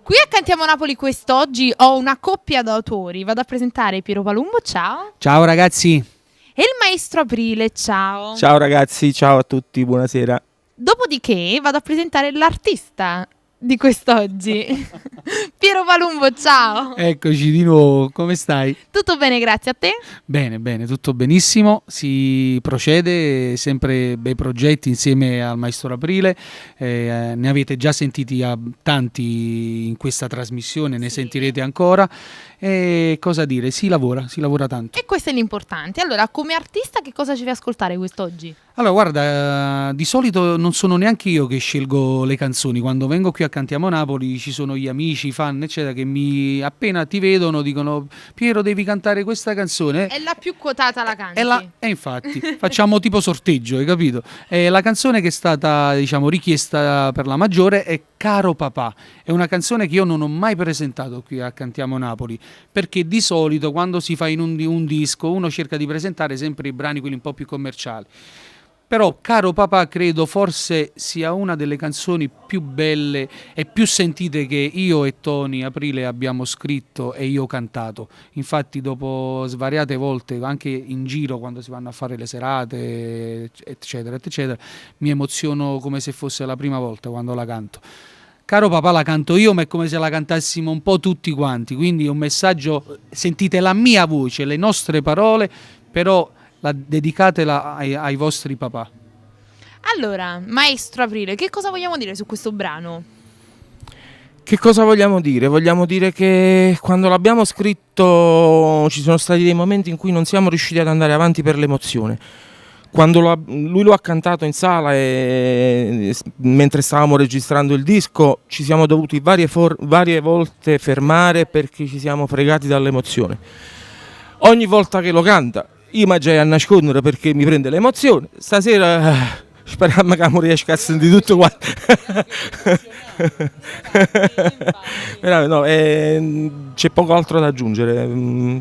Qui a Cantiamo Napoli quest'oggi ho una coppia d'autori. Vado a presentare Piero Palumbo, ciao. Ciao ragazzi. E il maestro Aprile, ciao. Ciao ragazzi, ciao a tutti, buonasera. Dopodiché vado a presentare l'artista di quest'oggi. Piero Palumbo, ciao. Eccoci di nuovo, come stai? Tutto bene, grazie a te? Bene, tutto benissimo, si procede, sempre bei progetti insieme al maestro Aprile, ne avete già sentiti a tanti in questa trasmissione, ne sentirete ancora, e cosa dire, si lavora tanto. E questo è l'importante. Allora, come artista che cosa ci fai ascoltare quest'oggi? Allora guarda, di solito non sono neanche io che scelgo le canzoni, quando vengo qui a Cantiamo Napoli ci sono gli amici, i fan eccetera che appena ti vedono dicono Piero devi cantare questa canzone. È la più quotata, la canti. E infatti facciamo tipo sorteggio, hai capito? La canzone che è stata richiesta per la maggiore è Caro Papà, è una canzone che io non ho mai presentato qui a Cantiamo Napoli, perché di solito quando si fa in un disco uno cerca di presentare sempre i brani quelli un po' più commerciali. Però Caro Papà credo forse sia una delle canzoni più belle e più sentite che io e Tony Aprile abbiamo scritto e io ho cantato. Infatti dopo svariate volte, anche in giro quando si vanno a fare le serate, eccetera, eccetera, mi emoziono come se fosse la prima volta quando la canto. Caro Papà la canto io, ma è come se la cantassimo un po' tutti quanti, quindi un messaggio, sentite la mia voce, le nostre parole, però dedicatela ai vostri papà. Allora, maestro Aprile, che cosa vogliamo dire su questo brano? Che cosa vogliamo dire? Vogliamo dire che quando l'abbiamo scritto ci sono stati dei momenti in cui non siamo riusciti ad andare avanti per l'emozione. Quando lui lo ha cantato in sala e mentre stavamo registrando il disco ci siamo dovuti varie volte fermare perché ci siamo fregati dall'emozione. Ogni volta che lo canta io mi a nascondere perché mi prende l'emozione. Stasera speriamo che non riesca a sentire tutto quanto. No, c'è poco altro da aggiungere,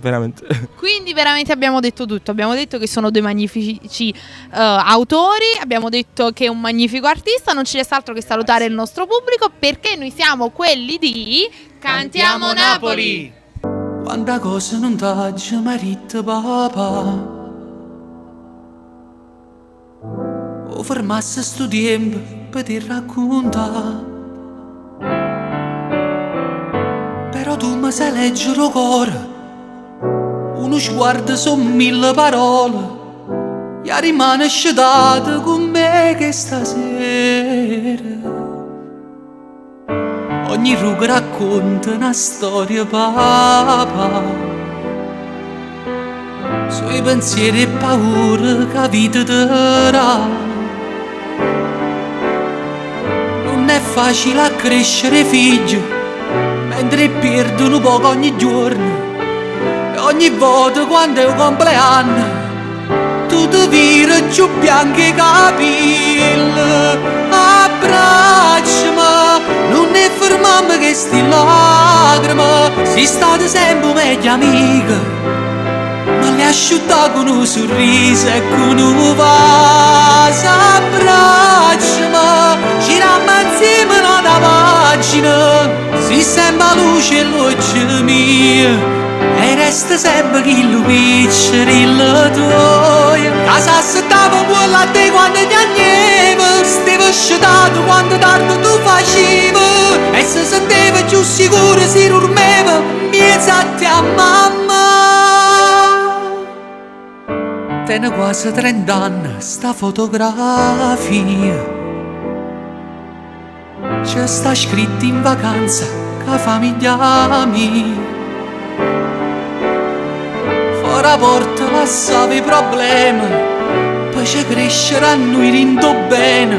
veramente. Quindi veramente abbiamo detto tutto. Abbiamo detto che sono due magnifici autori, abbiamo detto che è un magnifico artista. Non ci resta altro che salutare il nostro pubblico, perché noi siamo quelli di Cantiamo Napoli. Quanta cosa non t'aggia marito papà, o fermasse sto tempo per ti raccontare, però tu mi sai leggere il cuore, uno sguardo sono 1000 parole, e rimane scedato con me che stasera. Ogni ruga racconta una storia, papà, sui pensieri e paure che la vita darà. Non è facile a crescere figli, mentre perdono poco ogni giorno. E ogni volta quando è un compleanno, tu ti vira giù bianchi i capelli. Abbracciami, non ne fermiamo che sti lacrime, si state sempre meglio amiche, ma le asciutta con un sorriso e con un vaso. Abbracciami, giriamo insieme una pagina, si sembra luce e luce mia, e resta sempre chi lo piccioli il tuo. Casa stava buona a te quando ti agneva, stava scedato quando tardi tu facevi, e se sentiva più sicuro si dormeva miezza a te a mamma. Tiene quasi 30 anni sta fotografia, c'è sta scritto in vacanza che la famiglia mia. Ora porta passava i problemi, poi c'è crescere a noi rindo bene,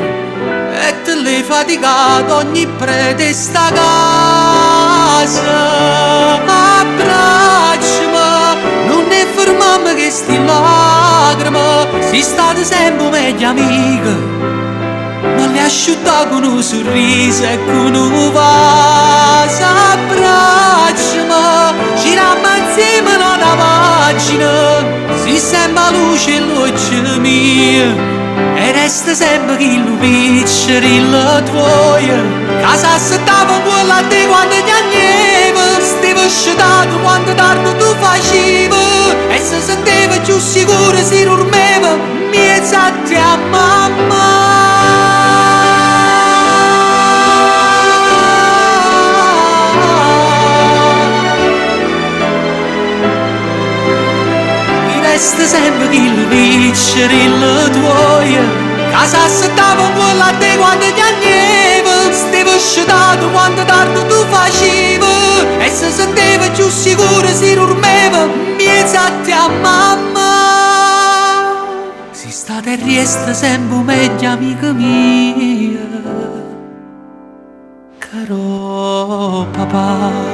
e te l'hai faticato ogni prete sta casa. Abbracciami, non ne fermiamo che sti lacrime, si state sempre meglio amiche, ma le asciutta con un sorriso e con un vaso. Abbracciami, giriamo insieme una pagina, si sembra luce e luce mia, e resta sempre chi lo piccioli il tuo. Casa stava quella a te quando ti scetato quando tardi tu facevi e si sentiva più sicuro, si dormeva miezza a te a mamma. Resta sempre che il vincere il tuo casa aspettava quella a te quando ti agneva, stava scetato quando tardi tu facevi e si sentiva più sicuro, si dormeva miezza a te a mamma. Si state e resta sempre meglio amica mia, caro papà.